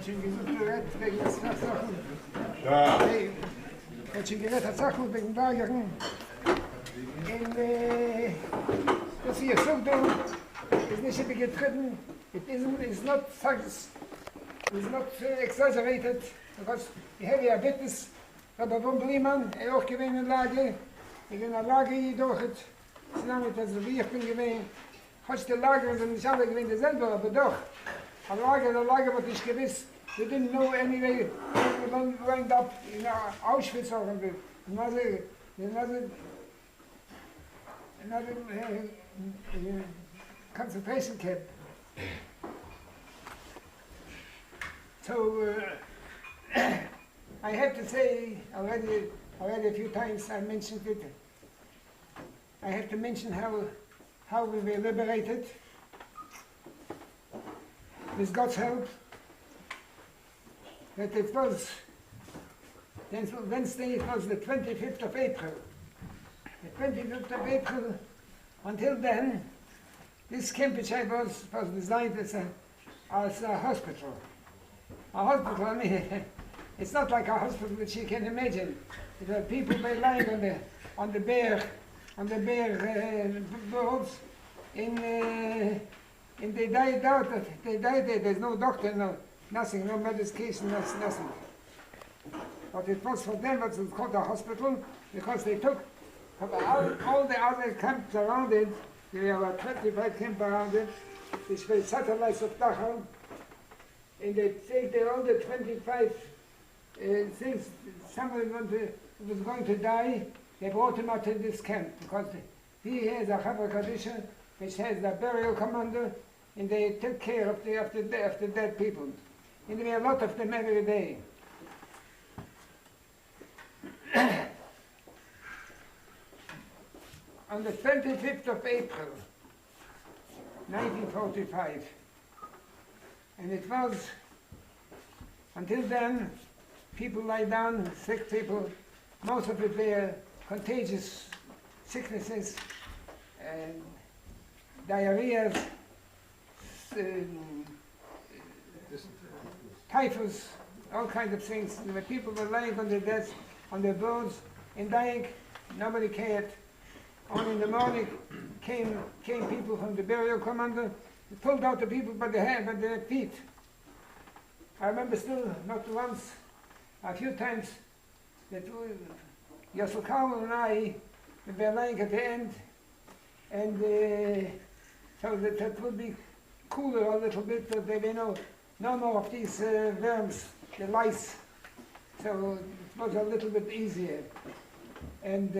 schon gesagt, wegen der Sachen. Ja. Hat schon gesagt, Sachen wegen Lagern. Das hier Seudah is nicht getreten. It is not exaggerated because you have a witness. Aber von Bliemann, auch gewesen in Lage. Ich in der Lage jedoch, solange das wie ich bin gewesen, hast die Lager sind nicht alle gewesen selber, aber doch. Der Lager wird nicht gewiss. We didn't know anyway. We went up in Auschwitz or another concentration camp. So I have to say already a few times I mentioned it. I have to mention how we were liberated with God's help. That it was Wednesday, it was the 25th of April. The 25th of April, until then, this camp which I was designed as a hospital. A hospital, I mean, it's not like a hospital which you can imagine. There were people were lying on the bare boards, and they died out. They died there. There's no doctor, nothing, no medication, nothing. But it was for them what was called a hospital because they took all the other camps around it. There were 25 camps around it, which were satellites of Dachau. And they take all the 25 things, somebody was going to die, they brought him out to this camp because he has a Chavra Kadisha, which has the burial commander, and they took care of the dead people. And there were a lot of them every day. On the 25th of April, 1945, and it was, until then, people lie down, sick people, most of it were contagious sicknesses, and diarrhea, typhus, all kinds of things. The people were lying on their desks, on their boards, and dying. Nobody cared. Only in the morning came people from the burial commander, pulled out the people by the hand, by their feet. I remember still, not once, a few times, that Yisroel Cohen and I were lying at the end, and so that it would be cooler a little bit, that there were no more of these worms, the lice. So it was a little bit easier. And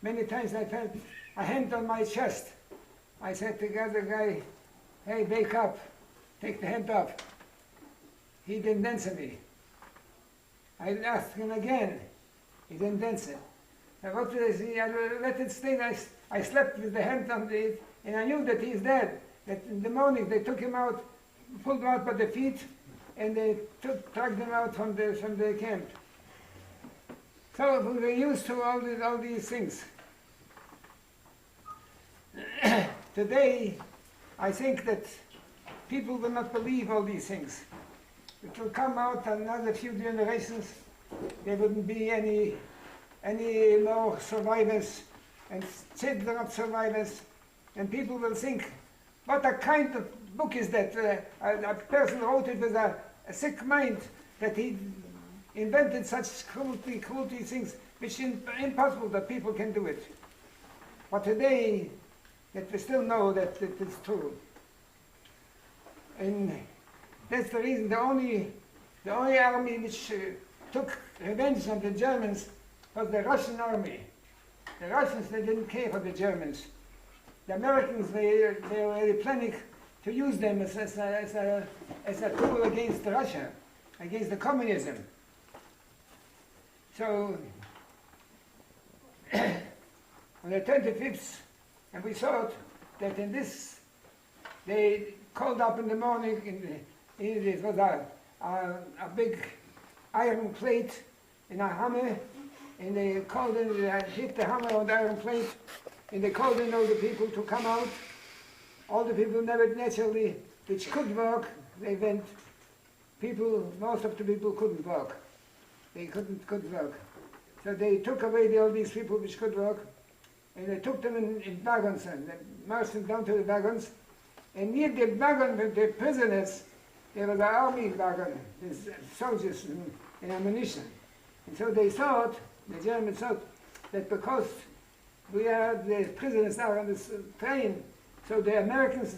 many times I felt a hand on my chest. I said to the other guy, hey, wake up, take the hand off. He didn't answer me. I asked him again. He didn't answer. I wrote to this, I let it stay. I slept with the hand on it, and I knew that he's dead. That in the morning they took him out, pulled him out by the feet, and they dragged him out from the camp. So we were used to all these things. Today, I think that people will not believe all these things. It will come out another few generations. There wouldn't be any more survivors and children of survivors, and people will think, what a kind of book is that? A person wrote it with a sick mind that he invented such cruelty things, which is impossible that people can do it. But today, that we still know that it is true. And that's the reason the only army which took revenge on the Germans was the Russian army. The Russians, they didn't care for the Germans. The Americans, they were planning to use them as a tool against Russia, against the communism. So on the 25th, and we thought that in this, they called up in the morning, it was a big iron plate in a hammer, and they called in, they hit the hammer on the iron plate, and they called in all the people to come out. All the people never naturally, which could work, they went. most of the people couldn't walk. They couldn't walk. So they took away all these people which could walk, and they took them in wagons and they marched them down to the wagons. And near the wagon with the prisoners, there was an army wagon, with soldiers and ammunition. And so they thought, the Germans thought, that because the prisoners are on this train, so the Americans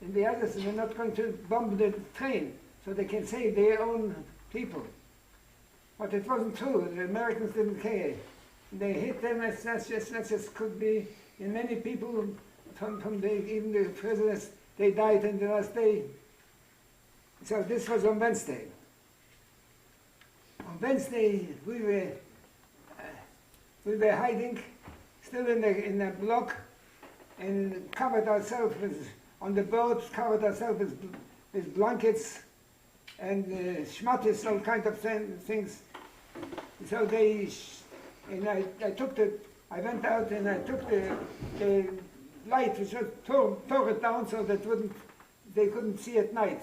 and the others are not going to bomb the train, so they can save their own people. But it wasn't true. The Americans didn't care. They hit them as just could be. And many people even the prisoners, they died in the last day. So this was on Wednesday. On Wednesday we were hiding, still in the block, and covered ourselves on the boat, covered ourselves with blankets and schmattis, all kind of things. So I went out and I took the light, which was tore it down so that they couldn't see at night.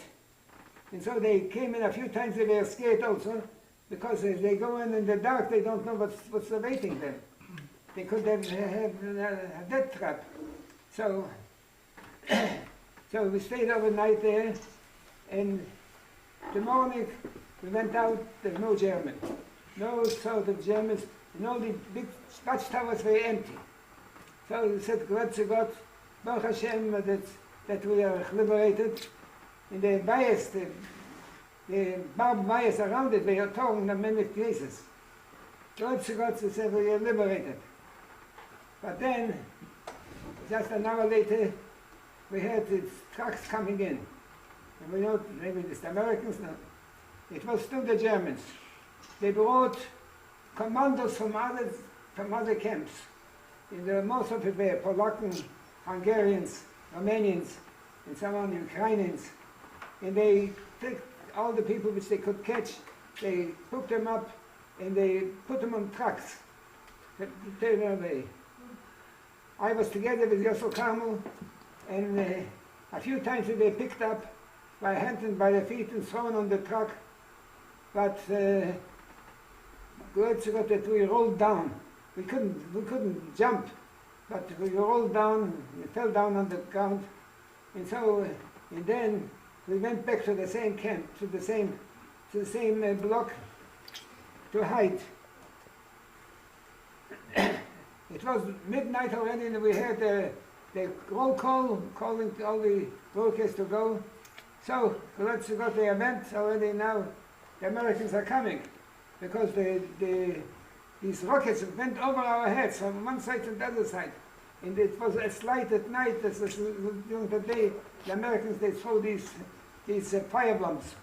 And so they came in a few times. They were scared also, because if they go in the dark, they don't know what's awaiting them. They could have a death trap. So, so we stayed overnight there, and the morning we went out. There's no German, no sort of Germans, and all the big watchtowers were empty. So we said, "God to God, Baruch Hashem, that we are liberated." And the wires, the barbed wires around it, they are torn in many places. God to God, said we are liberated. But then, just an hour later, we heard the trucks coming in. And we know, maybe it's the Americans, no. It was still the Germans. They brought commandos from other camps. And most of it were Polacs, Hungarians, Romanians, and some on Ukrainians. And they took all the people which they could catch, they hooked them up, and they put them on trucks to take them away. I was together with Yisroel Carmel, and a few times we were picked up by hand and by the feet and thrown on the truck, but God said that we rolled down. We couldn't jump, but we rolled down, we fell down on the ground, and so, and then we went back to the same camp, to the same block, to hide. It was midnight already, and we heard the roll call, calling all the workers to go. So, let's go to the event already now. The Americans are coming, because these rockets went over our heads from one side to the other side. And it was as light at night as during the day. The Americans, they throw these fire bombs.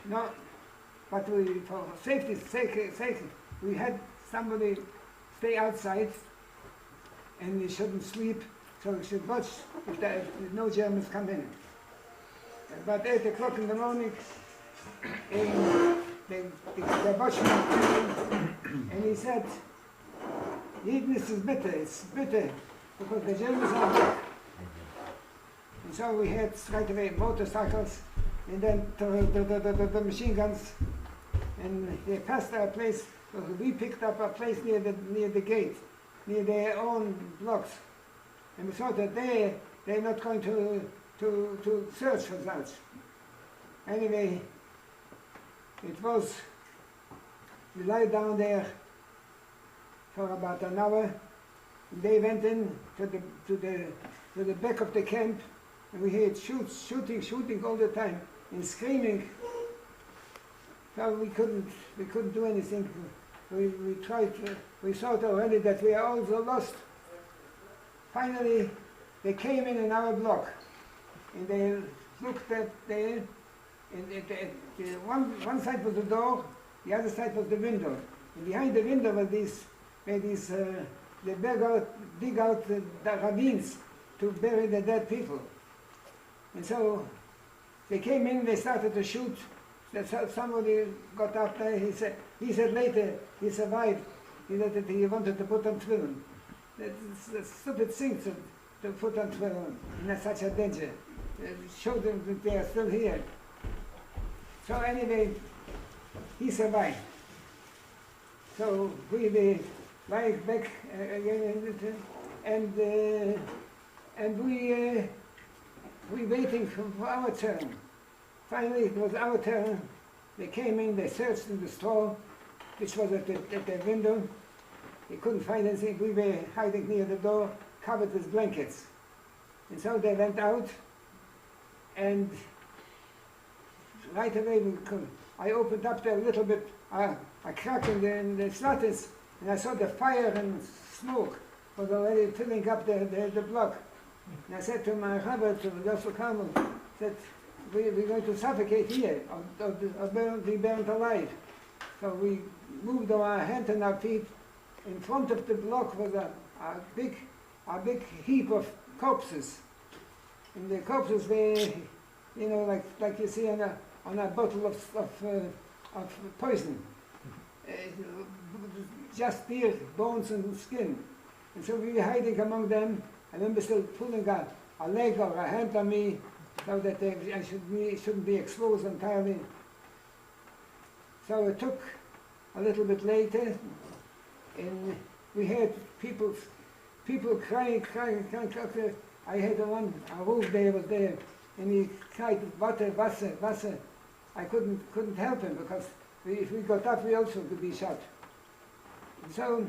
No, but for safety's sake, we had somebody stay outside, and we shouldn't sleep, so we should watch if no Germans come in. About 8 o'clock in the morning, the watchman came in, and he said, "Yidnis is bitter, it's bitter, because the Germans are back." And so we had straight away motorcycles, and then the machine guns, and they passed our place. So we picked up a place near the gate, near their own blocks, and we thought that they're not going to search for that. Anyway, we lay down there for about an hour. They went in to the back of the camp, and we heard shooting all the time, and screaming. So we couldn't do anything. We tried. We thought already that we are also lost. Finally, they came in our block, and they looked at there. And one side was the door, the other side was the window. And behind the window were they dig out the ravines to bury the dead people. And so they came in, they started to shoot. Somebody got up there, he said later, he survived. He said that he wanted to put on tefillin. That's a stupid thing to put on tefillin in such a danger. show them that they are still here. So anyway, he survived. So we were lying back again, and we waiting for our turn. Finally, it was our turn. They came in, they searched in the straw, which was at the window. They couldn't find anything. We were hiding near the door, covered with blankets. And so they went out, and right away I opened up there a little bit, a crack in the slattice, and I saw the fire and smoke was already filling up the block. And I said to my rabbi, to Yisroel Carmel, that we're going to suffocate here, or be burned alive. So we moved our hands and our feet. In front of the block was a big heap of corpses. And the corpses were, like you see on a bottle of poison. Just deer, bones and skin. And so we were hiding among them. I remember still pulling a leg or a hand on me so that I shouldn't be exposed entirely. So it took a little bit later, and we heard people crying. I had a roof there was there, and he cried, Wasser. I couldn't help him because if we got up, we also could be shot. So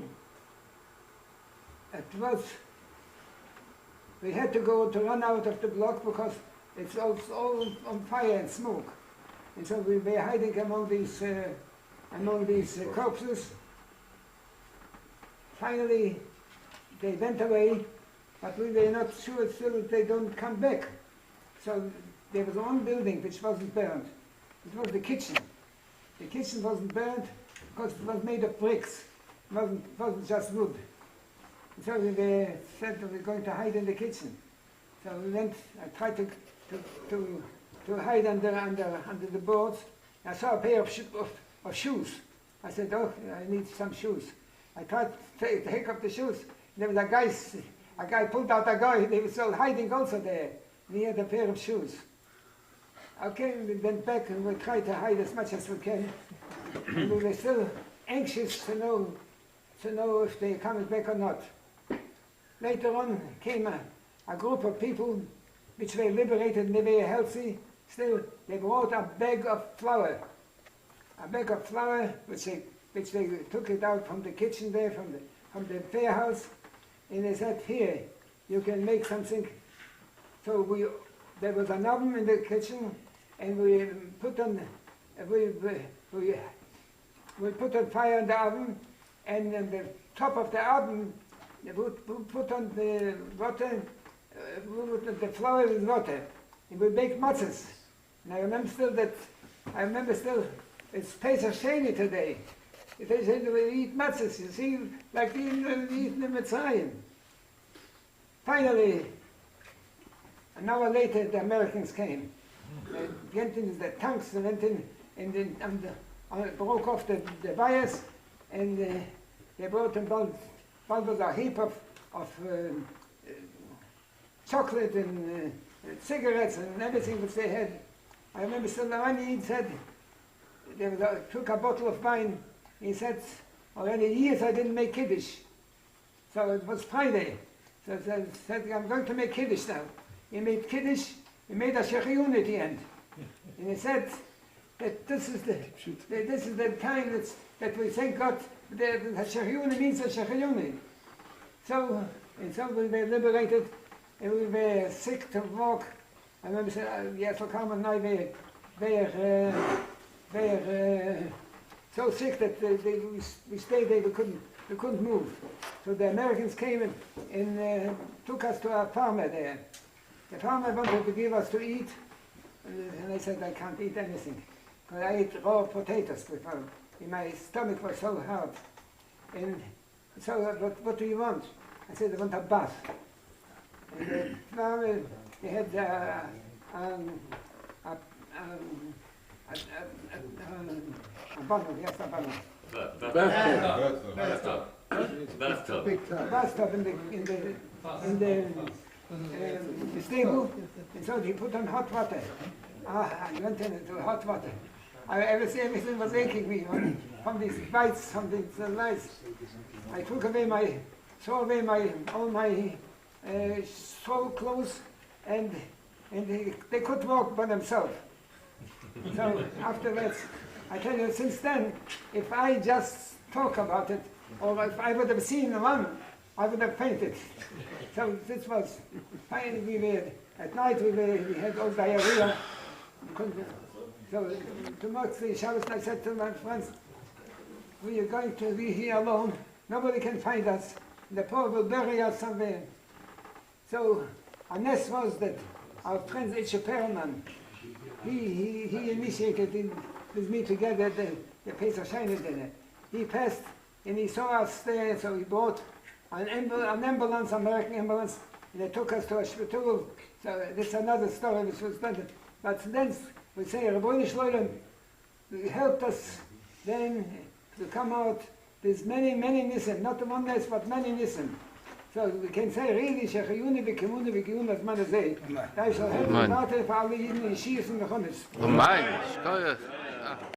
we had to run out of the block because it's all on fire and smoke. And so we were hiding among these corpses. Finally, they went away, but we were not sure still that they don't come back. So there was one building which wasn't burned. It was the kitchen. The kitchen wasn't burned because it was made of bricks. It wasn't just wood. And so we said that we were going to hide in the kitchen. So we went. I tried to hide under the boards. I saw a pair of shoes. I said, oh, I need some shoes. I tried to take off the shoes. There was a guy pulled out a guy. They were still hiding also there. And he had a pair of shoes. Okay, we went back and we tried to hide as much as we can. And we were still anxious to know if they are coming back or not. Later on came a group of people which were liberated and they were healthy. Still, they brought a bag of flour. A bag of flour which they took it out from the kitchen there, from the fair house, and they said, here, you can make something. So there was an oven in the kitchen, and we put on fire in the oven, and on the top of the oven, we put on the water, the flour with water, and we baked matzahs. And I remember still, it's Pesach Sheini today. They said we eat matzahs, you see, like we eat in the Mitzrayim. Finally, an hour later, the Americans came. They went in the tanks, they went in and broke off the wires, and they brought them down. One was a heap of chocolate and cigarettes and everything which they had. I remember still the one he said, took a bottle of wine. He said, already years I didn't make Kiddush. So it was Friday. So he said, I'm going to make Kiddush now. He made Kiddush, he made a Shechiyun at the end. And he said that this is the time that we thank God. The Shechiyun means a Shechiyun. So we were liberated, and we were sick to walk. I remember saying, Yisroel Carmel and I were so sick that we stayed there, we couldn't move. So the Americans came and took us to a farmer there. The farmer wanted to give us to eat, and I said I can't eat anything, because I ate raw potatoes before. My stomach was so hard. And so what do you want? I said I want a bath. And the farmer, he had a bottle, yes, a bottle. Bathtub in the stable, and so he put on hot water. I went into hot water. Everything was aching me from these bites, from these lights. I threw away all my sore clothes, and they could walk by themselves. So afterwards, I tell you, since then, if I just talk about it, or if I would have seen one, I would have fainted. So this was fine. At night we had all diarrhea. So tomorrow Shabbos, I said to my friends, we are going to be here alone. Nobody can find us. The poor will bury us somewhere. So our nest was that our friend Itche Perlman, he initiated with me together the Pesach Sheini Seudah. He passed and he saw us there, so he bought an ambulance, American ambulance, and they took us to a shpitul. So this is another story which was done. But then we say, Reb Yisroel Yitzchok helped us then to come out. There's many nisim, not one nest, but many nisim. So we can say, really, Shechayuni v'kimuni v'kiyun as man azay. Da shall have the Vater for alle Yidden in Yeshivas in the Chonis.